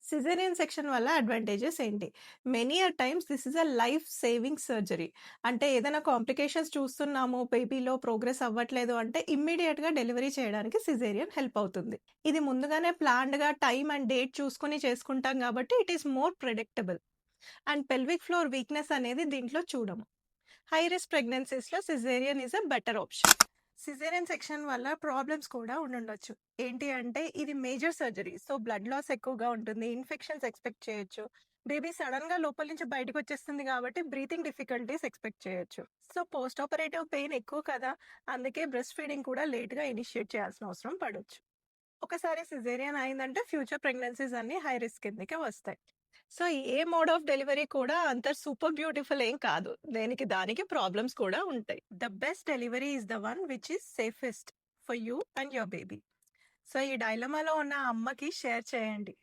Caesarean section వల్ల advantages ఏంటి? Many times this is life saving surgery. అంటే ఏదైనా కాంప్లికేషన్స్ చూస్తున్నాము, బేబీలో ప్రోగ్రెస్ అవ్వట్లేదు అంటే ఇమ్మీడియేట్‌గా డెలివరీ చేయడానికి సిజేరియన్ హెల్ప్ అవుతుంది. ఇది ముందుగానే ప్లాన్డ్‌గా టైమ్ అండ్ డేట్ చూసుకొని చేసుకుంటాం కాబట్టి it is more predictable. And pelvic floor weakness అనేది దీంట్లో చూడము. హై రిస్క్ ప్రెగ్నెన్సీస్‌లో caesarean is a better option. Caesarean section వల్ల ప్రాబ్లమ్స్ కూడా ఉండుండొచ్చు. ఏంటి అంటే ఇది major surgery. So blood loss ఎక్కువగా ఉంటుంది. ఇన్ఫెక్షన్స్ ఎక్స్‌పెక్ట్ చేయొచ్చు. బేబీ సడెన్‌గా లోపల నుంచి బయటకొచ్చేస్తుంది కాబట్టి బ్రీతింగ్ డిఫికల్టీస్ ఎక్స్‌పెక్ట్ చేయొచ్చు. సో పోస్ట్ ఆపరేటివ్ పెయిన్ ఎక్కువ కదా! అందుకే బ్రెస్ట్ ఫీడింగ్ కూడా లేట్‌గా ఇనిషియేట్ చేయాల్సిన అవసరం పడొచ్చు. ఒకసారి సిజేరియన్ అయిందంటే ఫ్యూచర్ ప్రెగ్నెన్సీస్ అన్నీ హై రిస్క్ కిందకే వస్తాయి. So A mode of delivery కూడా అంత సూపర్ బ్యూటిఫుల్ ఏం కాదు. దేనికి దానికి ప్రాబ్లమ్స్ కూడా ఉంటాయి. The best delivery is the one which is safest for you and your baby. So ఈ డైలమాలో ఉన్న అమ్మకి షేర్ చేయండి.